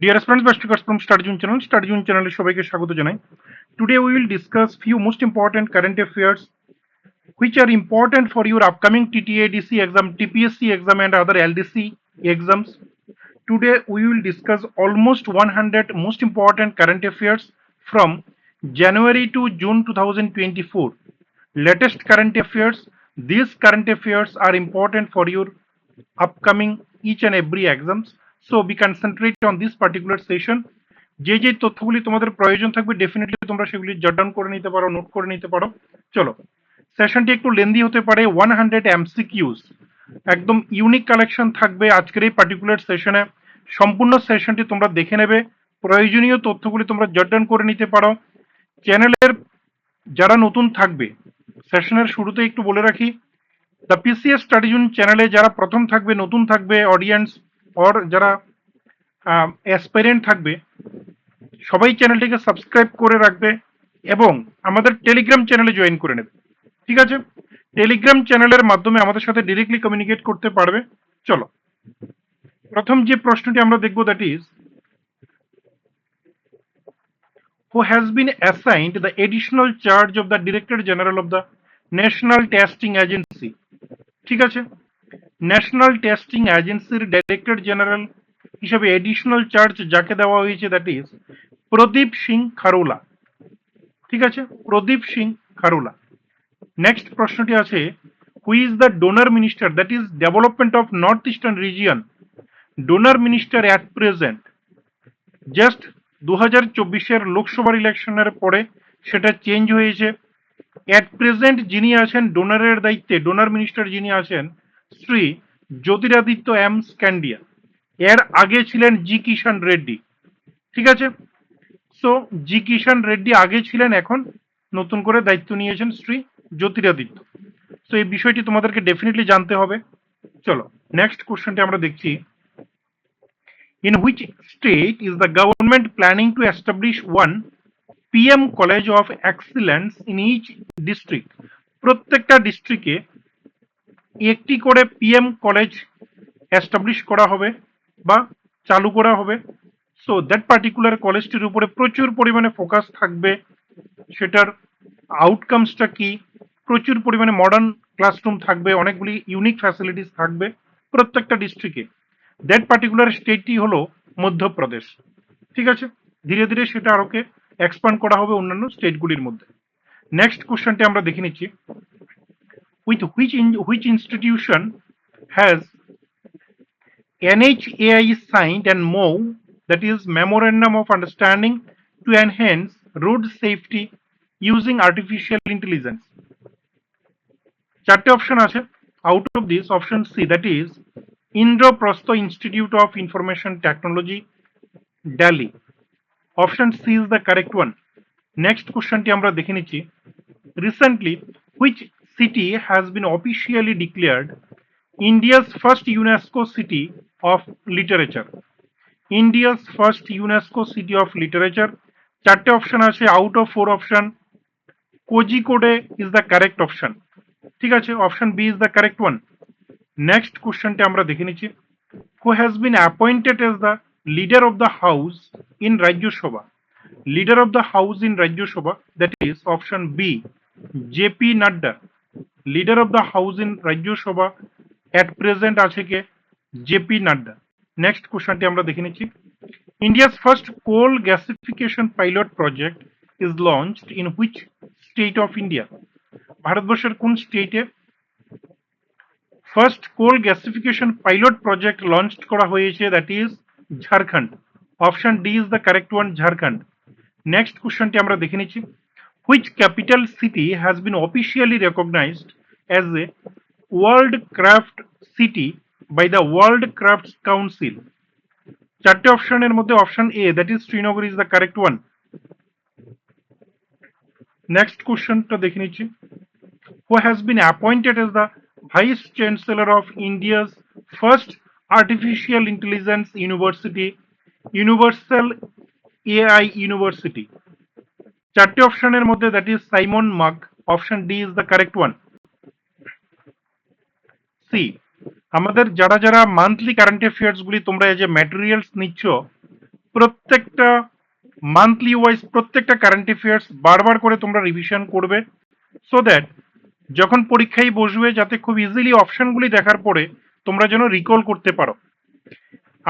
Dear aspirants, best regards from Study Zone channel. Study Zone channel সবাইকে স্বাগত জানাই। Today we will discuss few most important current affairs which are important for your upcoming TTADC exam, TPSC exam and other LDC exams. Today we will discuss almost 100 most important current affairs from January to June 2024. Latest current affairs. These current affairs are important for your upcoming each and every exams. So we concentrate on this particular session. যে তথ্যগুলি তোমাদের প্রয়োজন থাকবে definitely তোমরা সেগুলি জট down করে নিতে পারো, নোট করে নিতে পারো। চলো, সেশনটি একটু লেন্দি হতে পারে। 100 MCQs একদম ইউনিক কালেকশন থাকবে আজকের এই পার্টিকুলার সেশনে। সম্পূর্ণ সেশনটি তোমরা দেখে নেবে, প্রয়োজনীয় তথ্যগুলি তোমরা জট ডাউন করে নিতে পারো। চ্যানেলের যারা নতুন থাকবে, সেশনের শুরুতে একটু বলে রাখি, দ্য পিসিএস স্টাডি জোন চ্যানেলে যারা প্রথম থাকবে, নতুন থাকবে অডিয়েন্স অর যারা অ্যাসপাইরেন্ট থাকবে, সবাই চ্যানেলটিকে সাবস্ক্রাইব করে রাখবে এবং আমাদের টেলিগ্রাম চ্যানেলে জয়েন করে নেবে। ঠিক আছে, টেলিগ্রাম চ্যানেলের মাধ্যমে আমাদের সাথে ডিরেক্টলি কমিউনিকেট করতে পারবে। চলো, প্রথম যে প্রশ্নটি আমরা দেখব, that is who has been assigned the additional charge of the Director General of the National Testing Agency? ঠিক আছে, ন্যাশনাল টেস্টিং এজেন্সির ডাইরেক্টর জেনারেল হিসেবে এডিশনাল চার্জ যাকে দেওয়া হয়েছে, দ্যাট ইজ প্রদীপ সিং খারোলা। ঠিক আছে, প্রদীপ সিং খারোলা। নেক্সট প্রশ্নটি আছে, who is the DoNER minister, that is development of North Eastern Region. DoNER minister at present, just 2024 লোকসভার ইলেকশনের পরে সেটা চেঞ্জ হয়েছে। অ্যাট প্রেজেন্ট যিনি আছেন ডোনারের দায়িত্বে, ডোনার মিনিস্টার যিনি আছেন, শ্রী জ্যোতিরাদিত্য এম স্ক্যান্ডিয়া। এর আগে ছিলেন জি কিষান রেড্ডি। ঠিক আছে, সো জি কিষান রেড্ডি আগে ছিলেন, এখন নতুন করে দায়িত্ব নিয়েছেন শ্রী জ্যোতিরাদিত্য। সো এই বিষয়টি তোমাদেরকে ডেফিনেটলি জানতে হবে। চলো, নেক্সট কোশ্চেনটি আমরা দেখছি, in which state is the government planning to establish one PM College of Excellence in each district? প্রত্যেকটা ডিস্ট্রিক্টে একটি করে পিএম কলেজ এস্টাবলিশ করা হবে বা চালু করা হবে। সো দ্যাট পার্টিকুলার কলেজটির উপরে প্রচুর পরিমাণে ফোকাস থাকবে। সেটার আউটকামসটা কি? প্রচুর পরিমাণে মডার্ন ক্লাসরুম থাকবে, অনেকগুলি ইউনিক ফ্যাসিলিটিস থাকবে প্রত্যেকটা ডিস্ট্রিক্টে। দ্যাট পার্টিকুলার স্টেটটি হলো মধ্যপ্রদেশ। ঠিক আছে, ধীরে ধীরে সেটা আরোকে এক্সপান্ড করা হবে অন্যান্য স্টেটগুলির মধ্যে। নেক্সট কোশ্চেনটি আমরা দেখে নিচ্ছি, with which institution has NHAI signed and MOU, that is Memorandum of Understanding to enhance road safety using artificial intelligence? চারটে অপশন আছে, out of this option C, that is Indraprastha institute of information technology, Delhi. Option C is the correct one. Next কোশ্চেনটি আমরা দেখে নিচ্ছি, recently which city has been officially declared India's first UNESCO city of literature? India's first UNESCO city of literature. চারটে option আছে, out of four option Kozhikode is the correct option. ঠিক আছে, option B is the correct one. Next কোশ্চেনটা আমরা দেখে নিচ্ছি, who has been appointed as the leader of the house in Rajya Sabha? Leader of the house in Rajya Sabha, that is option B, J P Nadda. Leader of the house in Rajya Sabha at present আছে কে? J P Nadda. Next কোশ্চেনটি আমরা দেখে নিচ্ছি, India's first coal gasification pilot project is launched in which state of India? ভারতবর্ষের কোন স্টেটে first coal gasification pilot project launch করা হয়েছে? That is Jharkhand. Option D is the correct one, Jharkhand. Next কোশ্চেনটি আমরা দেখে নিচ্ছি, which capital city has been officially recognized as a World Craft City by the World Crafts Council? চারটে অপশনের মধ্যে option A, that is Srinagar, is the correct one. Next কোশ্চেনটা দেখে নিচ্ছি, who has been appointed as the Vice Chancellor of India's first artificial intelligence university, Universal AI University? চারটে অপশনের মধ্যে that is Simon Mag. Option D is the correct one. C, আমাদের যারা যারা monthly current affairs গুলি তোমরা এই যে ম্যাটেরিয়ালস নিচ্ছ, প্রত্যেকটা মান্থলি ওয়াইজ প্রত্যেকটা কারেন্ট অ্যাফেয়ার্স বারবার করে তোমরা রিভিশন করবে, সো দ্যাট যখন পরীক্ষায় বসবে যাতে খুব ইজিলি অপশনগুলি দেখার পরে তোমরা যেন রিকল করতে পারো।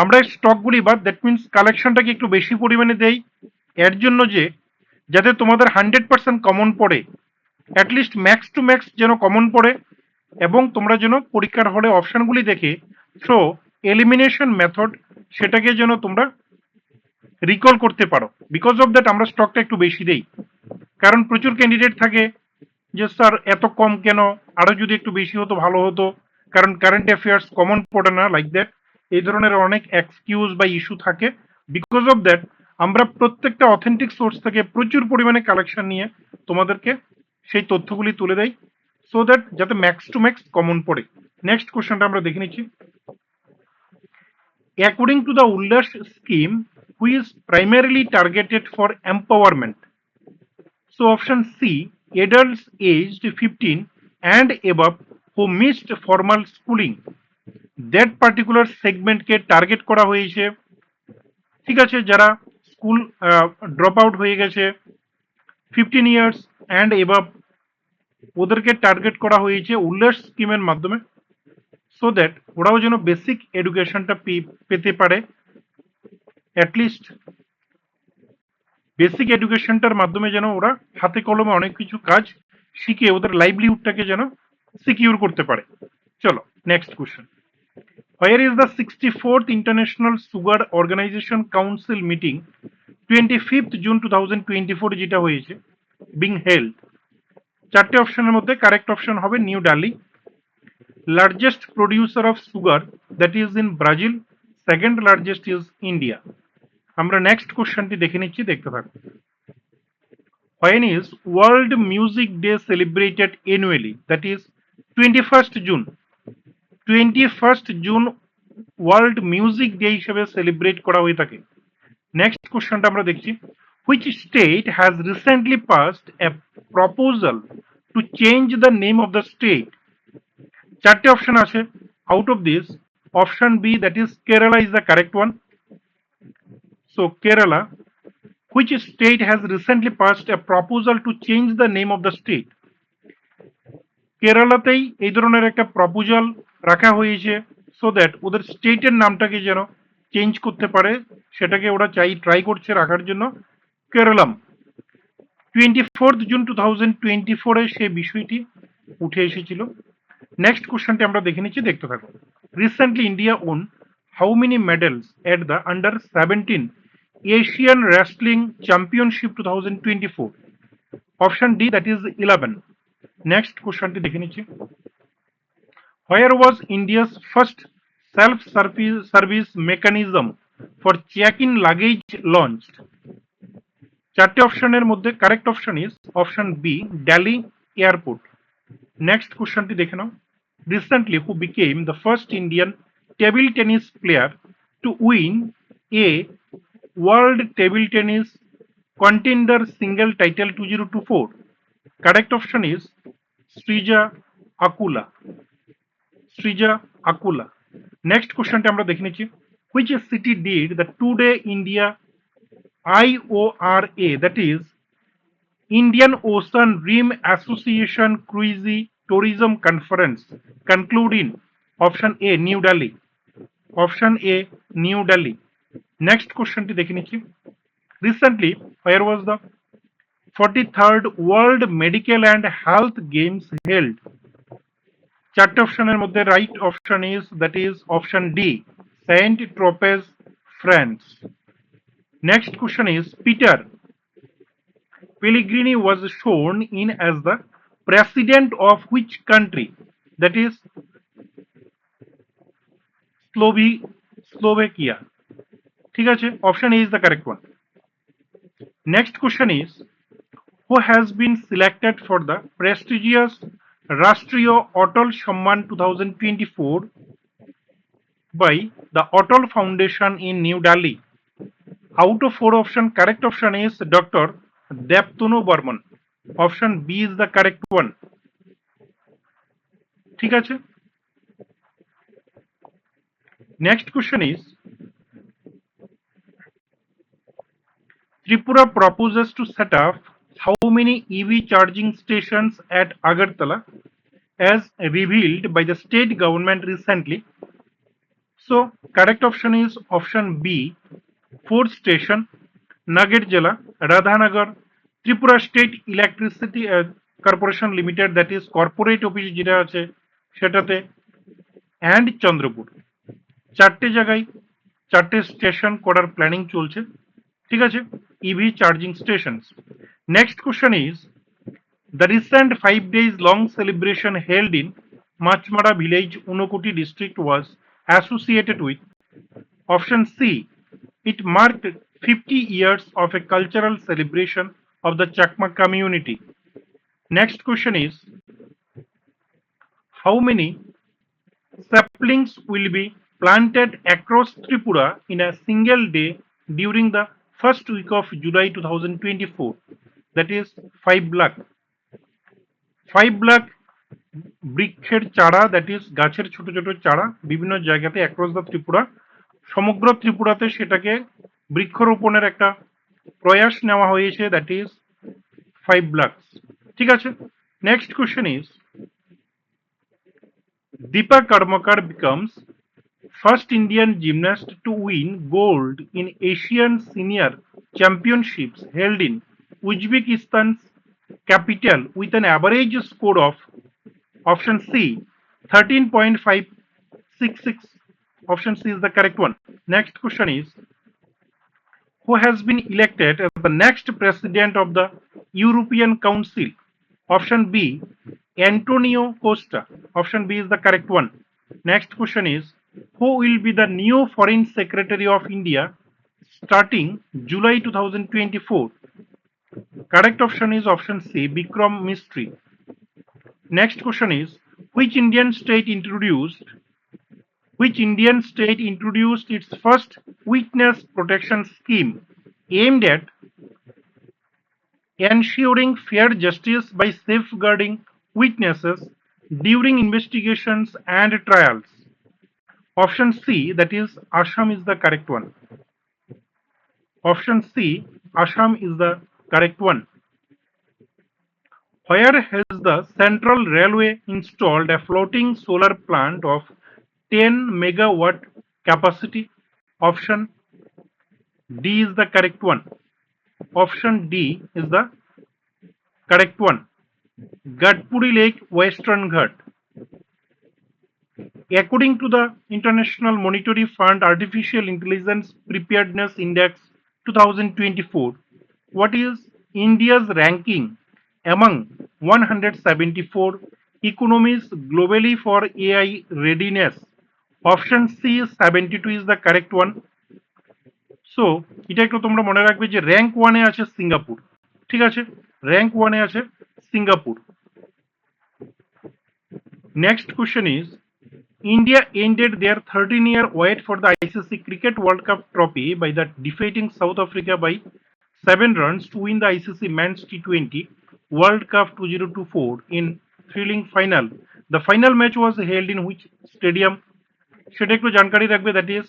আমরা স্টকগুলি বা দ্যাট মিনস কালেকশনটাকে একটু বেশি পরিমাণে দেই এর জন্য যে যাতে তোমাদের 100% কমন পড়ে, অ্যাটলিস্ট ম্যাক্স টু ম্যাক্স যেন কমন পড়ে, এবং তোমরা যেন পরীক্ষার হলে অপশনগুলি দেখে থ্রো এলিমিনেশন মেথড সেটাকে যেন তোমরা রিকল করতে পারো। বিকজ অফ দ্যাট আমরা স্টকটা একটু বেশি দেই, কারণ প্রচুর ক্যান্ডিডেট থাকে যে স্যার এত কম কেন, আরো যদি একটু বেশি হতো ভালো হতো, কারণ কারেন্ট অ্যাফেয়ার্স কমন পড়ে না লাইক দ্যাট, এই ধরনের অনেক এক্সকিউজ বা ইস্যু থাকে। বিকজ অফ দ্যাট আমরা প্রত্যেকটা অথেন্টিক সোর্স থেকে প্রচুর পরিমাণে কালেকশন নিয়ে তোমাদেরকে সেই তথ্যগুলি তুলে দেয়, সো দ্যাট যাতে ম্যাক্স টু ম্যাক্স কমন পড়ে। নেক্সট কোশ্চেনটা আমরা দেখে নিচ্ছি। According to the Ullas scheme, which is primarily targeted for empowerment. So option C, adults aged 15 and above who missed formal schooling. That particular segment K target করা হয়েছে, ঠিক আছে, যারা স্কুল ড্রপ আউট হয়ে গেছে 15 ইয়ার্স অ্যান্ড এবাব, ওদেরকে target করা হয়েছে উল্লাস স্কিমের মাধ্যমে, সো দ্যাট ওরাও যেন বেসিক এডুকেশনটা পেতে পারে, অ্যাটলিস্ট বেসিক এডুকেশনটার মাধ্যমে যেন ওরা হাতে কলমে অনেক কিছু কাজ শিখে ওদের লাইভলিহুডটাকে যেন সিকিউর করতে পারে। চলো next question. Where is the 64th International Sugar Organization Council meeting 25th June 2024 যেটা হয়েছে বিং হেল্ড? চারটে অপশনের মধ্যে কারেক্ট অপশন হবে new Delhi. Largest producer of sugar that is in Brazil, second largest is India. আমরা নেক্সট কোশ্চেনটি দেখে নিচ্ছি, দেখতে থাকবো। When is World Music Day celebrated annually? That is 21st June. 21st June world music day হিসেবে celebrate করা হয়ে থাকে। নেক্সট কোশ্চেনটা আমরা দেখছি। Which state has recently passed a proposal to change the name of the state? চারটে option আছে, out of this option B that is Kerala is the correct one. So Kerala, which state has recently passed a proposal to change the name of the state? কেরালাতেই এই ধরনের একটা proposal রাখা হয়েছে, so that ওদের স্টেটের নামটাকে যেন চেঞ্জ করতে পারে, সেটাকে ওরা ট্রাই করছে রাখার জন্য। কেরালাম 24 জুন 2024 সেই বিষয়টি উঠে এসেছিল। নেক্সট কোশ্চেনটি আমরা দেখে নিচ্ছি, দেখতে থাকো। Recently India won how many medals at the under 17 Asian wrestling championship 2024? Option D that is 11। Next কোশ্চেনটি দেখে নিচ্ছি। Where was India's first self-service mechanism for check-in luggage launched? চারটে অপশনের মধ্যে correct option is option B, Delhi airport. Next কোশ্চেনটি দেখে নাও। Recently who became the first Indian table tennis player to win a world table tennis contender single title 2024? Correct option is Sreeja Akula. Sreeja Akula. Next কোশ্চেনটা আমরা দেখে নিচ্ছি। Which city did the 2-day India IORA, that is Indian Ocean Rim Association Cruise Tourism Conference conclude in? Option A, New Delhi. Option A, New Delhi. Next কোশ্চেনটি দেখে নিচ্ছি। Recently, where was the 43rd World Medical and Health Games held? চারটে অপশনের মধ্যে right option is that is option D, Saint Tropez, France. Next question is Peter Pellegrini was sworn in as the president of which country? That is Slovakia. ঠিক আছে, option A is the correct one. Next question is who has been selected for the prestigious Rashtriya Atal Samman 2024 by the Atal Foundation in New Delhi? Out of four option, correct option is Dr. Deptanu Burman. Option B is the correct one. ঠিক আছে। Next question is Tripura proposes to set up how many EV charging stations at Agartala as revealed by the state government recently. So correct option is option B, 4 station, Nugget Jala, Radhanagar, Tripura State Electricity Corporation Limited, that is corporate office যেটা আছে সেটাতে, and Chandrapur. চারটে জায়গায় চারটে station করার planning চলছে, ঠিক আছে, EV charging stations. Next question is the recent 5 days long celebration held in Machmara village, Unokoti district was associated with option C. It marked 50 years of a cultural celebration of the Chakma community. Next question is how many saplings will be planted across Tripura in a single day during the first week of July 2024? That is 5 lakh. 5 lakh বৃক্ষের চারা, that is গাছের ছোট ছোট চারা বিভিন্ন জায়গাতে across the Tripura, সমগ্র ত্রিপুরাতে সেটাকে বৃক্ষরোপণের একটা প্রয়াস নেওয়া হয়েছে, দ্যাট ইজ 5 lakhs। ঠিক আছে, next question is Deepa Karmakar becomes first Indian gymnast to win gold in Asian Senior Championships held in Uzbekistan's capital with an average score of option C 13.566. Option C is the correct one. Next question is who has been elected as the next president of the European Council? Option B Antonio Costa. Option B is the correct one. Next question is who will be the new Foreign Secretary of India starting July 2024? Correct option is option C Bikram Mistry. Next question is which Indian state introduced its first witness protection scheme aimed at ensuring fair justice by safeguarding witnesses during investigations and trials? Option C, that is Assam, is the correct one. Option C, Assam is the correct one. Where has the Central Railway installed a floating solar plant of 10 megawatt capacity? Option D is the correct one. Option D is the correct one. Gatpuri Lake, Western Ghat. According to the International Monetary Fund Artificial Intelligence Preparedness Index 2024, what is India's ranking among 174 economies globally for AI readiness? Option C is 72 is the correct one. So এটা একটু তোমরা মনে রাখবে যে rank 1 এ আছে Singapore, ঠিক আছে, rank 1 এ আছে Singapore. Next question is India ended their 13-year wait for the ICC Cricket World Cup trophy by defeating South Africa by 7 runs to win the ICC Men's T20 World Cup 2024 in thrilling final. The final match was held in which stadium? সেটা একটু জানকারি রাখবে, that is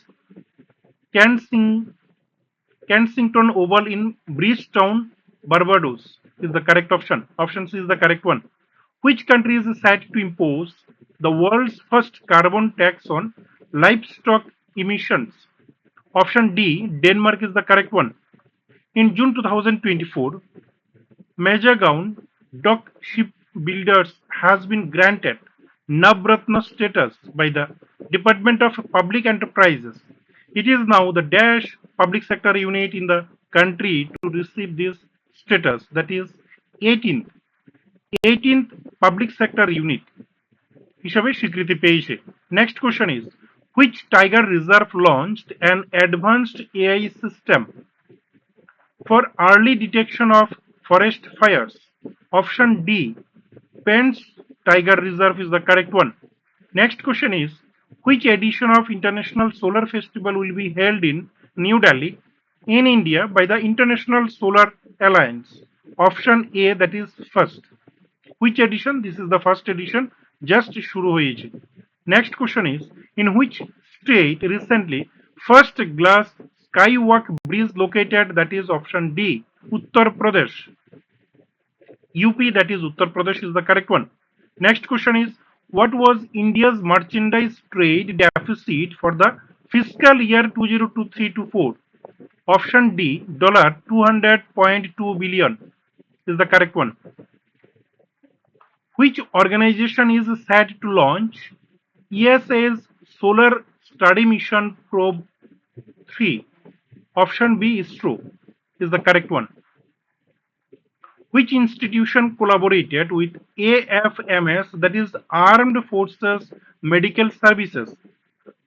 Kensington Oval in Bridgetown, Barbados is the correct option. Option C is the correct one. Which country is set to impose the world's first carbon tax on livestock emissions? Option D, Denmark is the correct one. In June 2024, Majagaon Dock Shipbuilders has been granted Navratna status by the Department of Public Enterprises. It is now the dash public sector unit in the country to receive this status, that is 18th public sector unit হিসাবে স্বীকৃতি পেয়েছে। Next question is which tiger reserve launched an advanced AI system for early detection of forest fires? Option D, Pence Tiger Reserve is the correct one. Next question is which edition of International Solar Festival will be held in New Delhi in India by the International Solar Alliance? Option A, that is first. Which edition? This is the first edition, just shuru hoyeche. Next question is in which state recently first glass skywalk bridge located? That is option D, Uttar Pradesh. UP, that is Uttar Pradesh, is the correct one. Next question is, what was India's merchandise trade deficit for the fiscal year 2023-24? Option D, $200.2 billion is the correct one. Which organization is set to launch ESA's Solar Study Mission Probe 3? Option B is true, is the correct one. Which institution collaborated with AFMS, that is Armed Forces Medical Services,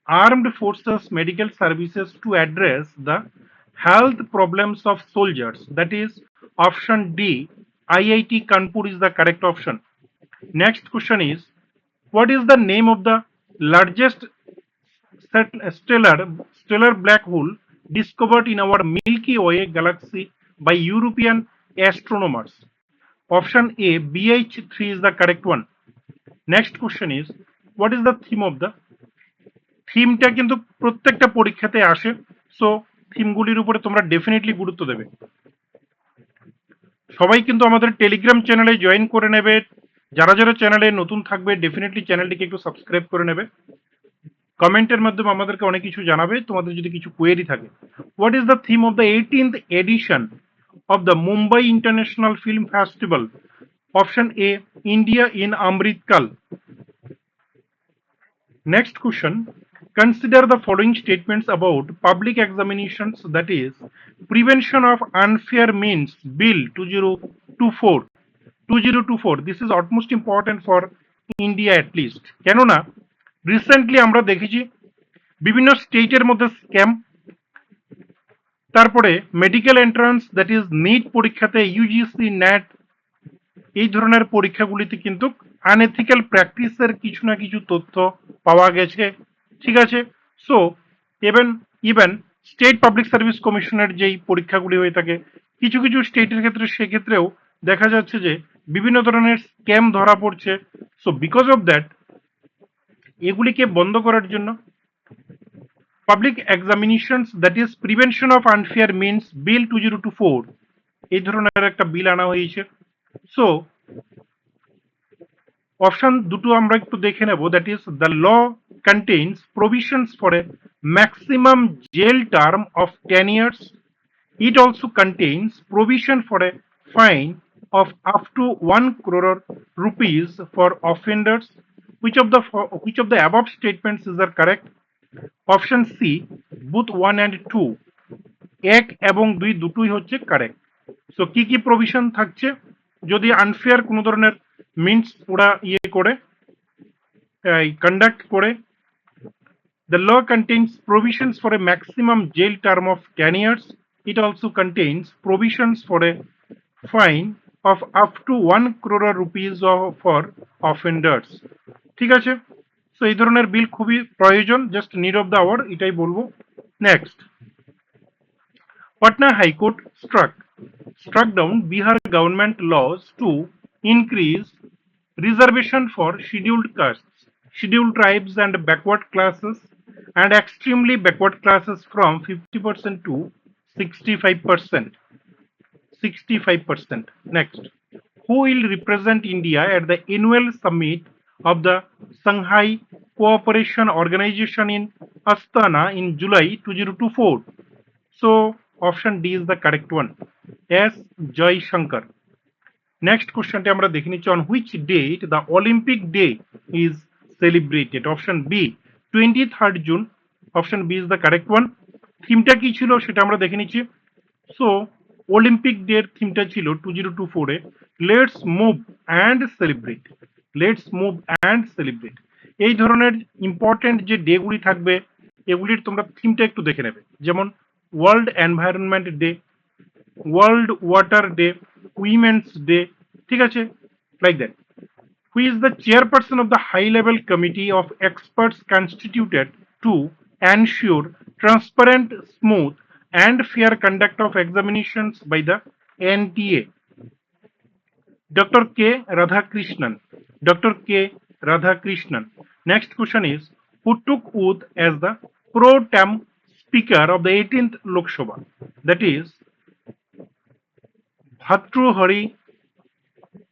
Armed Forces Medical Services, to address the health problems of soldiers? That is option D, IIT Kanpur is the correct option. Next question is, what is the name of the largest stellar black hole discovered in our Milky Way galaxy by European astronomers? Option A, BH3 is the correct one. Next question is, what is the theme of the? থিমটা কিন্তু প্রত্যেকটা পরীক্ষাতে আসে, so থিমগুলির উপরে তোমরা definitely গুরুত্ব দেবে। সবাই কিন্তু আমাদের টেলিগ্রাম চ্যানেলে জয়েন করে নেবে। যারা যারা চ্যানেলে নতুন থাকবে ডেফিনেটলি চ্যানেলটিকে একটু সাবস্ক্রাইব করে নেবে। কমেন্টের মাধ্যমে আমাদেরকে অনেক কিছু জানাবে তোমাদের যদি কিছু কোয়েরি থাকে। What is the theme of the 18th edition of the Mumbai International Film Festival? Option A, India in Amrit Kal. Next question, consider the following statements about public examinations, that is Prevention of Unfair Means Bill 2024. This is utmost important for India at least. কেননা recently আমরা দেখেছি বিভিন্ন স্টেটের মধ্যে scam, তারপরে medical entrance, that is NEET পরীক্ষাতে UGC NET এই ধরনের পরীক্ষাগুলিতে কিন্তু আনএথিক্যাল প্র্যাকটিসের কিছু না কিছু তথ্য পাওয়া গেছে। ঠিক আছে, so even state public service কমিশনের যেই পরীক্ষাগুলি হয়ে থাকে কিছু কিছু স্টেটের ক্ষেত্রে সেক্ষেত্রেও দেখা যাচ্ছে যে বিভিন্ন ধরনের স্ক্যাম ধরা পড়ছে। সো বিকজ অফ দ্যাট এগুলিকে বন্ধ করার জন্য public examinations, that is prevention of unfair means bill 2024 এই ধরনের একটা বিল আনা হয়েছে। সো অপশন দুটো আমরা একটু দেখে নেব, that is the law contains provisions for a maximum jail term of 10 years. It also contains provision for a fine of up to 1 crore rupees for offenders. Which of the above statements is are correct? Option C, both 1 and 2, এক এবং দুই দুটোই হচ্ছে correct. So কি কি provision থাকছে যদি unfair কোনো ধরনের মিনস ওরা করে কন্ডাক্ট করে? The law contains provisions for a maximum jail term of 10 years. It also contains provisions for a fine of up to 1 crore rupees for offenders. ঠিক আছে, সো এই ধরনের বিল খুবই প্রয়োজন, just need of the hour এটাই বলবো। Next, Patna High Court struck down Bihar government laws to increase reservation for scheduled castes, scheduled tribes and backward classes and extremely backward classes from 50% to 65%. Next, who will represent India at the annual summit of the Shanghai Cooperation Organization in Astana in July 2024? So option D is the correct one, S. Jai Shankar. Next question আমরা দেখে নিচ্ছি, on which date the Olympic Day is celebrated? Option B, 23rd June. Option B is the correct one. থিমটা কি ছিল সেটা আমরা দেখে নিচ্ছি। সো অলিম্পিক ডে এর থিমটা ছিল 2024 এ let's move and celebrate, let's move and celebrate. এই ধরনের ইম্পর্টেন্ট যে ডে গুলি থাকবে এগুলির তোমরা থিমটা একটু দেখে নেবে, যেমন world environment day, world water day, women's day. ঠিক আছে, like that. Who is the chairperson of the high-level committee of experts constituted to ensure transparent, smooth, and fair conduct of examinations by the NTA? Dr. K. Radhakrishnan. Dr. K. Radhakrishnan. Next question is, who took oath as the pro tem Speaker of the 18th Lok Sabha, that is Bhartrihari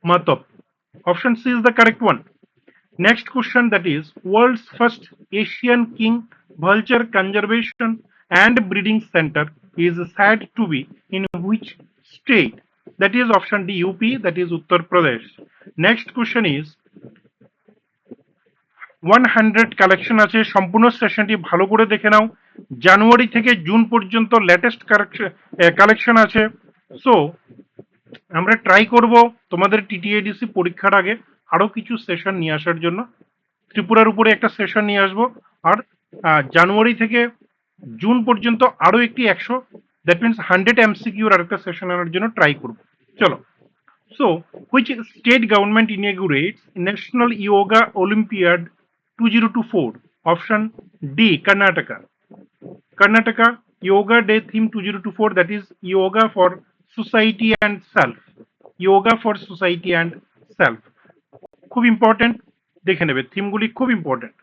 Mahatap. Option C is the correct one. Next question, that is world's first Asian king vulture conservation and breeding center is said to be in which state? That is option D, UP, that is Uttar Pradesh. Next question is 100 collection আছে, সম্পূর্ণ সেশনটি ভালো করে দেখে নাও। জানুয়ারি থেকে June পর্যন্ত latest collection আছে। So আমরা try করব তোমাদের টিটিএডিসি পরীক্ষার আগে আরো কিছু সেশন নিয়ে আসার জন্য। ত্রিপুরার উপরে একটা সেশন নিয়ে আসবো, আর জানুয়ারি থেকে জুন পর্যন্ত আরো একটি 100, দ্যাট মিনস 100 এমসিকিউর আরেকটা সেশন আনার জন্য ট্রাই করব। চলো। So, which state government inaugurates National Yoga Olympiad 2024? Option D, Karnataka. Karnataka Yoga Day theme 2024, that is Yoga for Society and Self. Yoga for Society and Self. খুব important, দেখে নেবে থিমগুলি খুব important.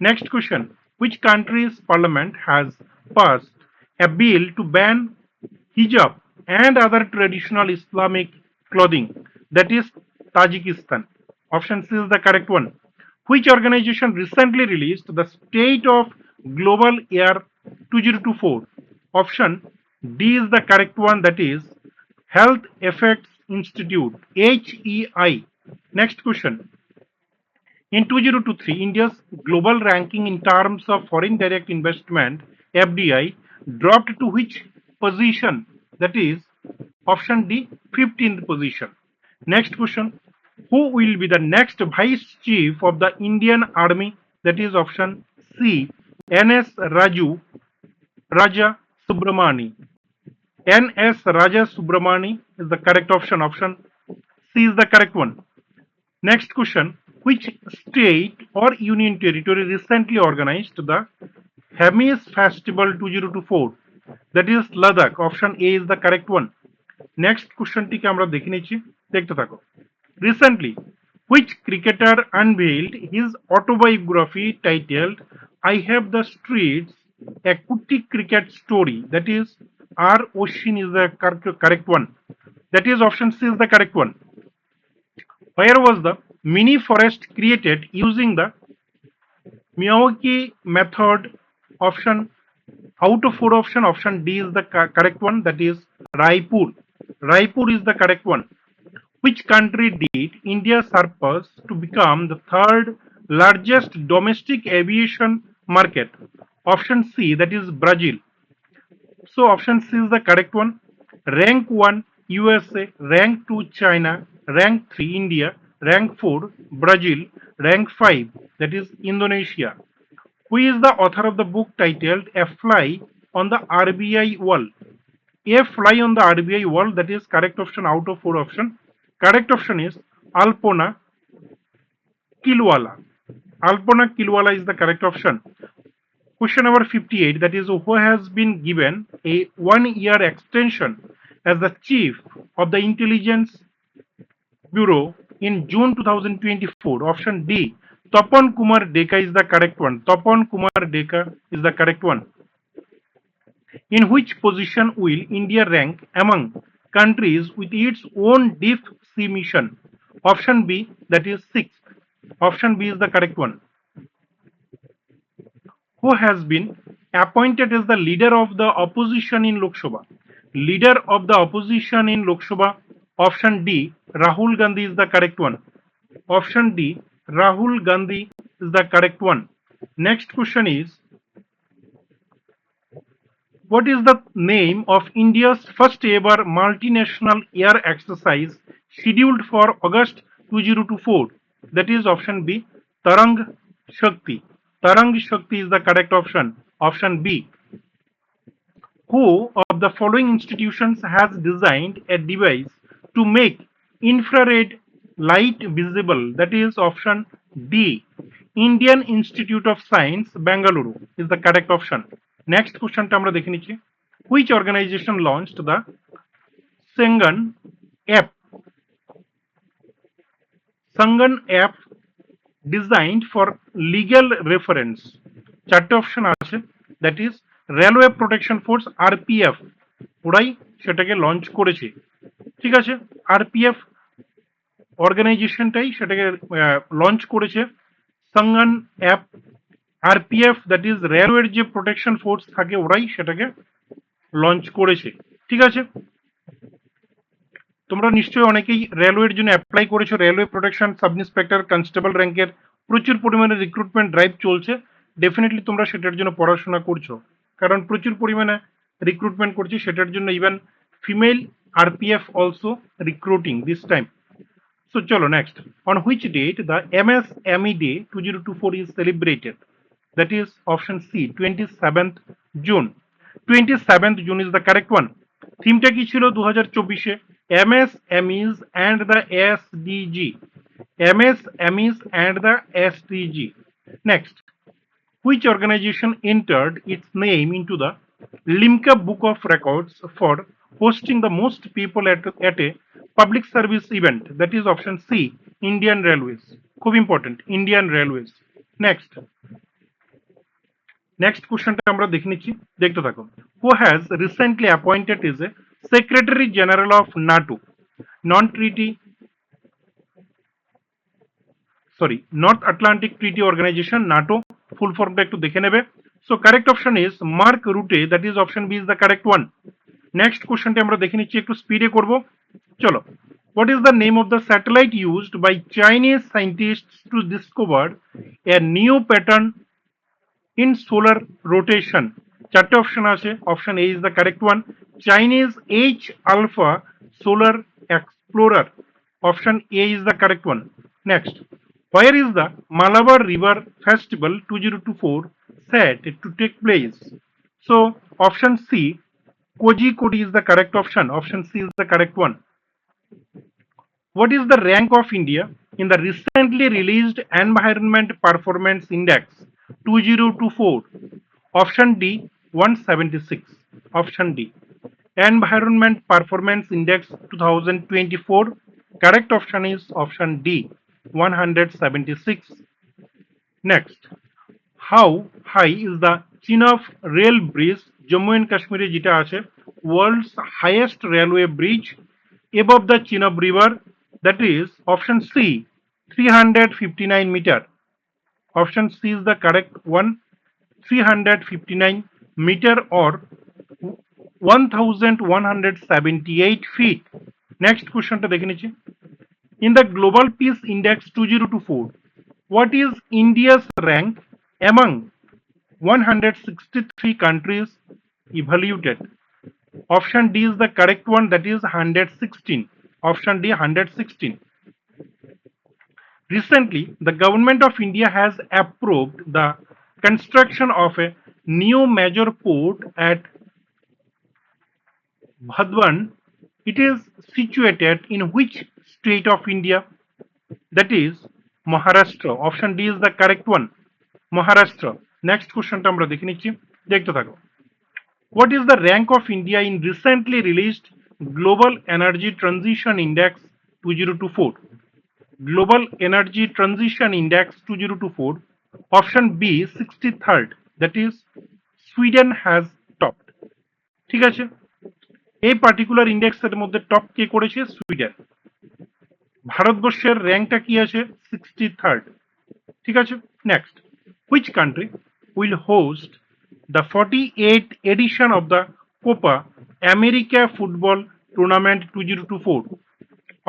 Next question, which country's parliament has passed a bill to ban hijab and other traditional Islamic clothing? That is Tajikistan. Option C is the correct one. Which organization recently released the State of Global Air 2024? Option D is the correct one, that is Health Effects Institute, HEI. Next question. In 2023, India's global ranking in terms of foreign direct investment, FDI, dropped to which position? That is option D, 15th position. Next question. Who will be the next Vice Chief of the Indian Army? That is option C, NS Raja Subramani. NS Raja Subramani is the correct option. Option C is the correct one. Next question. Which state or union territory recently organized the Hemis Festival 2024? That is Ladakh. Option A is the correct one. Next question টিকে আমরা দেখে নিচ্ছি, দেখতে থাকো। Recently, which cricketer unveiled his autobiography titled I Have the Streets, a Kutti Cricket Story? That is R. Oshin is the correct one. That is option C is the correct one. Where was the mini forest created using the Miyawaki method? Option out of 4 option, option D is the correct one, that is Raipur. Raipur is the correct one. Which country did India surpass to become the third largest domestic aviation market? Option C, that is Brazil. So option C is the correct one. Rank 1 USA, rank 2 China, rank 3 India, rank 4 Brazil, rank 5 that is Indonesia. Who is the author of the book titled A Fly on the RBI Wall? A Fly on the RBI Wall, that is correct option out of 4 option. Correct option is Alpona Kilwala. Alpona Kilwala is the correct option. Question number 58, that is who has been given a 1-year extension as the chief of the Intelligence Bureau in June 2024? Option D, Tapan Kumar Deka is the correct one. Tapan Kumar Deka is the correct one. In which position will India rank among countries with its own deep sea mission? Option B, that is 6th. Option B is the correct one. Who has been appointed as the leader of the opposition in Lok Sabha? Leader of the opposition in Lok Sabha, option D, Rahul Gandhi is the correct one. Option D, Rahul Gandhi is the correct one. Next question is, what is the name of India's first ever multinational air exercise scheduled for August 2024? That is option B, Tarang Shakti. Tarang Shakti is the correct option. Option B. Who of the following institutions has designed a device to make infrared light visible? That is option D. Indian Institute of Science, Bengaluru is the correct option. Next question টা আমরা দেখে নিচ্ছি। Which organization launched the Sangan app? Sangan app designed for legal reference. চারটে option আছে, that is railway protection force RPF, ওরাই সেটাকে launch করেছে। ঠিক আছে, আরপিএফ অর্গানাইজেশনটাই সেটাকে লঞ্চ করেছে। সাংগান অ্যাপ, আরপিএফ দ্যাট ইজ রেলওয়ের যে প্রোটেকশন ফোর্স থাকে ওরাই সেটাকে লঞ্চ করেছে। ঠিক আছে, তোমরা নিশ্চয়ই অনেকেই রেলওয়ের জন্য অ্যাপ্লাই করেছো। Railway protection sub inspector constable র্যাঙ্কের প্রচুর পরিমাণে রিক্রুটমেন্ট ড্রাইভ চলছে। ডেফিনেটলি তোমরা সেটার জন্য পড়াশোনা করছো, কারণ প্রচুর পরিমাণে রিক্রুটমেন্ট করছে সেটার জন্য। Even female RPF also recruiting this time. So chalo next. On which date the MSME Day 2024 is celebrated? That is option C, 27th June. 27th June is the correct one. Theme টা কি ছিল 2024 MSMEs and the SDG. MSMEs and the SDG. Next. Which organization entered its name into the Limca Book of Records for hosting the most people at a public service event? That is option C, Indian Railways. খুব important, Indian Railways. Next questionটা আমরা দেখে নিচ্ছি, দেখতে থাকো। Who has recently appointed as a Secretary General of NATO, non-treaty, North Atlantic Treaty Organization, NATO, full form টা একটু দেখে নেবে। So correct option is Mark Rutte, that is option B is the correct one. Next question টা আমরা দেখে নিচ্ছি, একটু স্পিডে করব। চলো, what is the name of the satellite used by Chinese scientists to discover a new pattern in solar rotation? চারটে option আছে, option A is the correct one, Chinese H alpha solar explorer, option A is the correct one. Next, where is the Malabar River Festival 2024 set to take place? So option C, Kozhikode is the correct option. Option C is the correct one. What is the rank of India in the recently released Environment Performance Index 2024? Option D, 176. Option D, Environment Performance Index 2024. Correct option is option D, 176. Next, how high is the Chenab rail bridge, Jammu and Kashmir যেটা আছে, world's highest railway bridge above the Chenab river? That is option C, 359 meter. Option C is the correct one, 359 meter or 1178 feet. Next question টা দেখে নিচ্ছি। In the Global Peace Index 2024, what is India's rank among 163 countries evaluated? Option D is the correct one, that is 116. Option D, 116. Recently, the government of India has approved the construction of a new major port at Bhadwan. It is situated in which state of India? That is Maharashtra. Option D is the correct one, Maharashtra. Next question টা আমরা দেখে নিচ্ছি, দেখতে থাকো। What is the rank of India in recently released Global Energy Transition Index 2024? Global Energy Transition Index 2024. Option B, 63rd. That is Sweden has topped. ঠিক আছে, এই particular ইন্ডেক্সের মধ্যে টপ কে করেছে? সুইডেন। ভারতবর্ষের র্যাঙ্কটা কি আছে? 63rd। ঠিক আছে, next, which country will host the 48th edition of the Copa America Football Tournament 2024?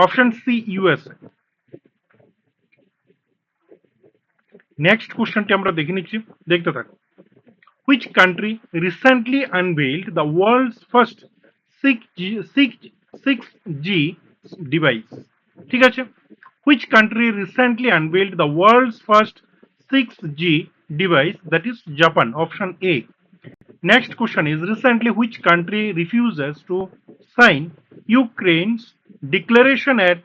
Option C, USA. Next কোশ্চেনটি আমরা দেখে নিচ্ছি, দেখতে থাকো। Which country recently unveiled the world's first 6G device? ঠিক আছে, which country recently unveiled the world's first 6G device? That is Japan. Option A. Next question is, recently which country refuses to sign Ukraine's declaration at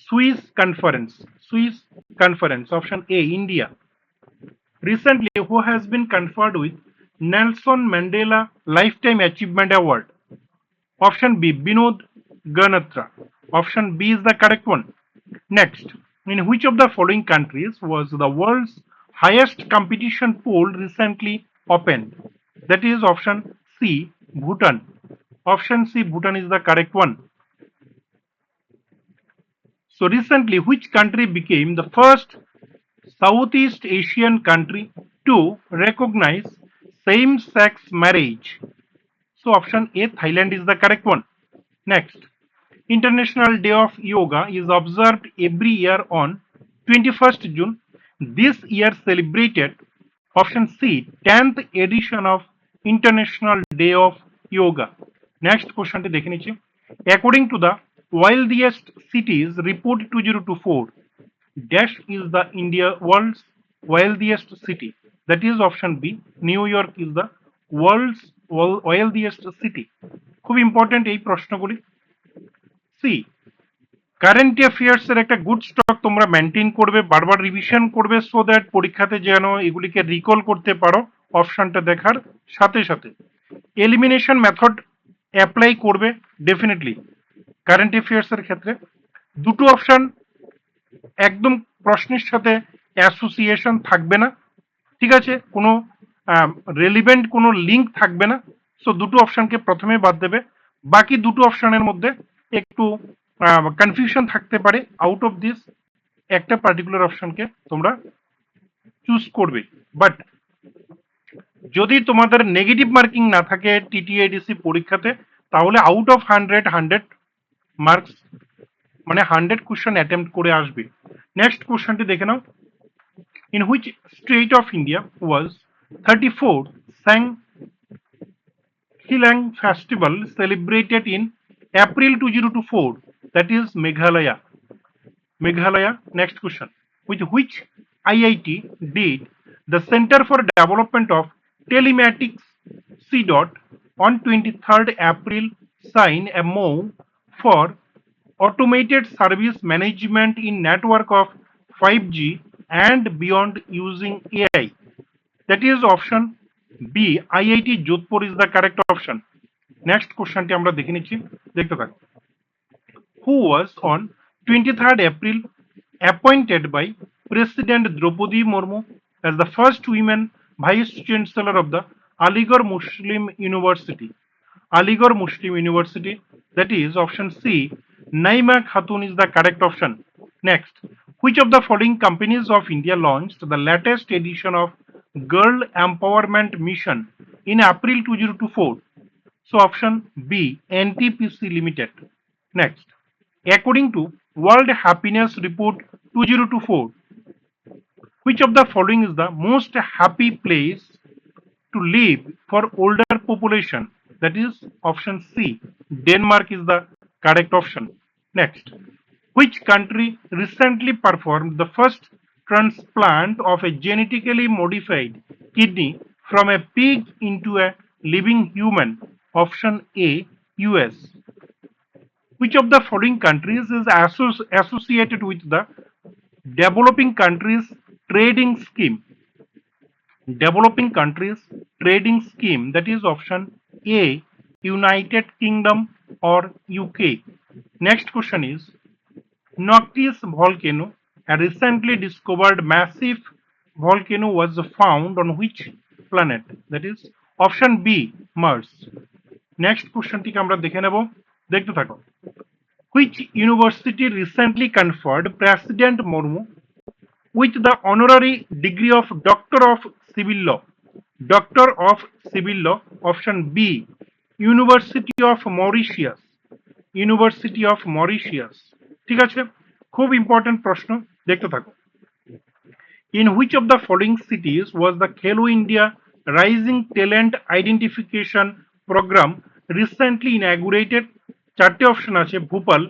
Swiss conference? Swiss conference. Option A, India. Recently, who has been conferred with Nelson Mandela Lifetime Achievement Award? Option B, Binod Ganatra. Option B is the correct one. Next, in which of the following countries was the world's highest competition pool recently opened? That is option C, Bhutan. Option C, Bhutan is the correct one. So recently, which country became the first Southeast Asian country to recognize same-sex marriage? So option A, Thailand is the correct one. Next, International Day of Yoga is observed every year on 21st June. This year celebrated option C, 10th edition of International Day of Yoga. Next question দেখে নিচ্ছি. According to the wealthiest cities report 2024, dash is the India world's wealthiest city. That is option B, New York is the world's wealthiest city. খুব important এই প্রশ্নগুলি. C, current affairs এর একটা good stock তোমরা maintain করবে, বারবার revision করবে, so that পরীক্ষাতে যেন এগুলিকে রিকল করতে পারো অপশনটা দেখার সাথে সাথে। এলিমিনেশন মেথড অ্যাপ্লাই করবে ডেফিনেটলি কারেন্ট অ্যাফেয়ার্স এর ক্ষেত্রে। দুটো অপশন একদম প্রশ্নের সাথে অ্যাসোসিয়েশন থাকবে না, ঠিক আছে, কোনো রেলিভেন্ট কোনো লিঙ্ক থাকবে না, সো দুটো অপশনকে প্রথমে বাদ দেবে। বাকি দুটো অপশনের মধ্যে একটু কনফিউশন থাকতে পারে, আউট অফ দিস একটা পার্টিকুলার অপশনকে তোমরা চুজ করবে। বাট যদি তোমাদের নেগেটিভ মার্কিং না থাকে টিটিএডিসি পরীক্ষাতে, তাহলে আউট অফ 100 মার্কস মানে 100 কোশ্চেন অ্যাটেম্প্ট করে আসবে। নেক্সট কোশ্চেনটি দেখে নাও। In which state of India was 34th Sanghilang festival celebrated in April 2024? That is Meghalaya. Meghalaya. Next question. With which IIT did the Center for Development of Telematics CDOT on 23rd April sign a MOU for automated service management in network of 5G and beyond using AI? That is option B, IIT Jodhpur is the correct option. Next questionটি আমরা দেখে নিচ্ছি, দেখতে থাকো। Who was on 23rd April appointed by President Draupadi Murmu as the first women Vice Chancellor of the Aligarh Muslim University? Aligarh Muslim University, that is option C, Naima Khatun is the correct option. Next, which of the following companies of India launched the latest edition of Girl Empowerment Mission in April 2024? So option B, NTPC Limited. Next, according to World Happiness Report 2024, which of the following is the most happy place to live for older population? That is option C, Denmark is the correct option. Next, which country recently performed the first transplant of a genetically modified kidney from a pig into a living human? Option A, US. Which of the following countries is associated with the Developing Countries Trading Scheme? Developing Countries Trading Scheme, that is option A, United Kingdom or UK. Next question is, Noctis volcano, a recently discovered massive volcano, was found on which planet? That is option B, Mars. Next questionটিকে আমরা দেখে নেব, দেখতে থাকো। Which university recently conferred President Murmu with the honorary degree of Doctor of Civil Law? Doctor of Civil Law, option B, University of Mauritius. University of Mauritius. ঠিক আছে, খুব important প্রশ্ন, দেখতে থাকো। In which of the following cities was the Khelo India Rising Talent Identification Program recently inaugurated? চারটে option আছে, Bhopal,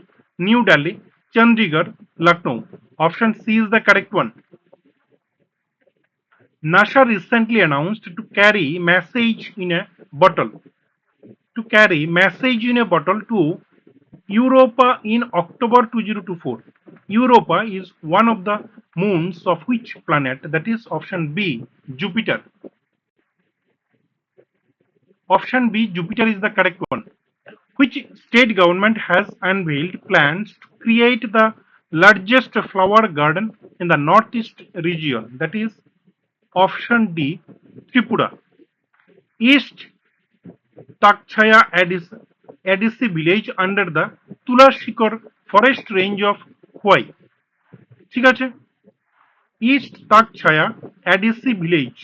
New Delhi, Chandigarh, Lucknow. Option C is the correct one. NASA recently announced to carry message in a bottle. To carry message in a bottle to Europa in October 2024. Europa is one of the moons of which planet? That is option B, Jupiter. Option B, Jupiter is the correct one. Which state government has unveiled plans to create the largest flower garden in the northeast region? That is option D, Tripura. East Takchaya ADC village under the Tulashikar forest range of Huai. ঠিক আছে, East Takchaya ADC village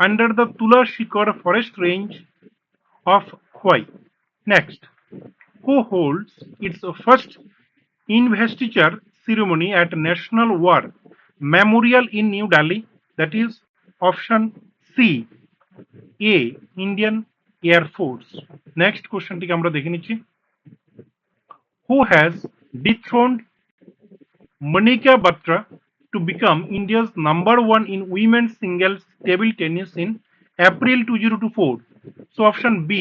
under the Tulashikar forest range of Huai. Next, who holds its first investiture ceremony at National War Memorial in New Delhi? That is option C, A, Indian Air Force. Next question টিকে আমরা দেখে নিচ্ছি। Who has dethroned Monica Batra to become India's #1 in women's singles table tennis in April 2024? So option B,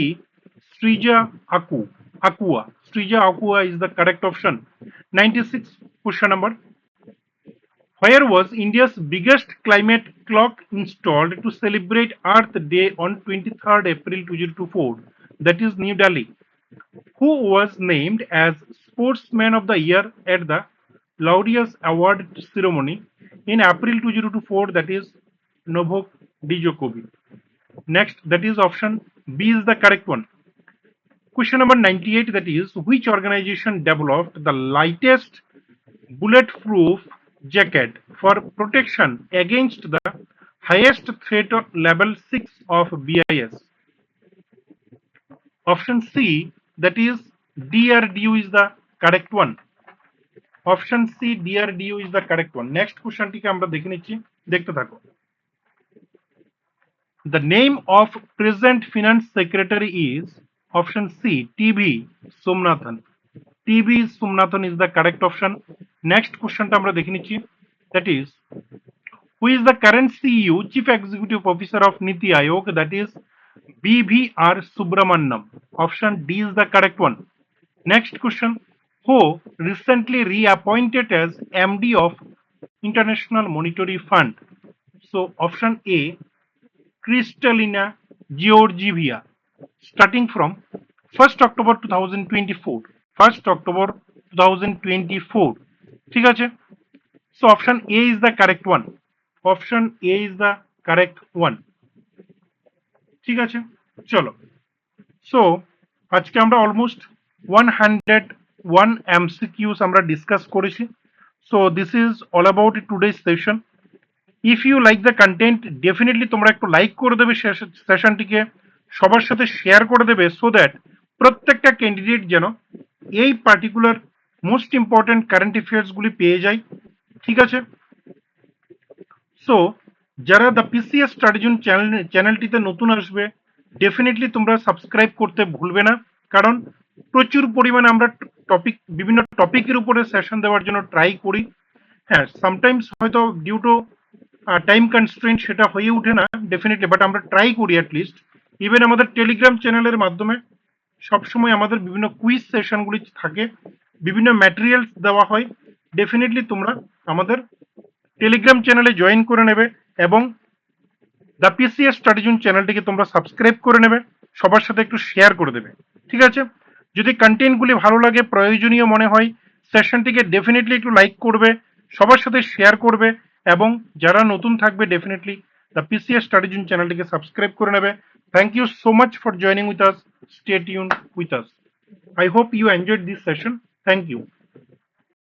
Srija Akua. Srija Akua is the correct option. 96 question number. Where was India's biggest climate clock installed to celebrate Earth Day on 23rd April 2024? That is New Delhi. Who was named as Sportsman of the Year at the Laureus Award ceremony in April 2024? That is Novak Djokovic. Next, that is option B is the correct one. Question number 98, that is, which organization developed the lightest bulletproof jacket for protection against the highest threat level 6 of BIS? Option C, that is DRDO is the correct one. Option C, DRDO is the correct one. Next question টিকে আমরা দেখে নিচ্ছি, দেখতে থাকো। The name of present finance secretary is option C, TB Somnathan. TB Somnathan is the correct option. Next question টা আমরা দেখে নিচ্ছি, that is, who is the current CEO, Chief Executive Officer of Niti Aayog? That is BVR Subramaniam. Option D is the correct one. Next question, who recently reappointed as MD of International Monetary Fund? So option A, Kristalina Georgieva, starting from 1st October 2024. 1st October 2024. ঠিক আছে, so option A is the correct one. Option A is the correct one. ঠিক আছে, চলো। So আজকে আমরা almost 101 MCQs আমরা discuss করেছি। So this is all about today's session. If you like the content, definitely তোমরা একটু লাইক করে দেবে সেশনটিকে, সবার সাথে শেয়ার করে দেবে, সো দ্যাট প্রত্যেকটা ক্যান্ডিডেট যেন এই particular most important current affairs গুলি পেয়ে যায়। ঠিক আছে, সো যারা দ্য পিসিএস স্টাডি জোন চ্যানেলটিতে নতুন আসবে, ডেফিনেটলি তোমরা সাবস্ক্রাইব করতে ভুলবে না, কারণ প্রচুর পরিমাণে আমরা বিভিন্ন টপিকের উপরে সেশন দেওয়ার জন্য ট্রাই করি। হ্যাঁ, সামটাইমস হয়তো ডিউ টু টাইম কনস্ট্রেন্ট সেটা হয়ে ওঠে না ডেফিনেটলি, বাট আমরা ট্রাই করি অ্যাটলিস্ট। ইভেন আমাদের টেলিগ্রাম চ্যানেলের মাধ্যমে সবসময় আমাদের বিভিন্ন কুইজ সেশনগুলি থাকে, বিভিন্ন ম্যাটেরিয়ালস দেওয়া হয়। ডেফিনেটলি তোমরা আমাদের টেলিগ্রাম চ্যানেলে জয়েন করে নেবে এবং দ্য পিসিএস স্টাডি জোন চ্যানেলটিকে তোমরা সাবস্ক্রাইব করে নেবে, সবার সাথে একটু শেয়ার করে দেবে। ঠিক আছে, যদি কন্টেন্টগুলি ভালো লাগে, প্রয়োজনীয় মনে হয়, সেশনটিকে ডেফিনেটলি একটু লাইক করবে, সবার সাথে শেয়ার করবে, এবং যারা নতুন থাকবে definitely the PCS study zone চ্যানেলটিকে সাবস্ক্রাইব করে নেবে। Thank you so much for joining with us, stay tuned with us. I hope you enjoyed this session. Thank you.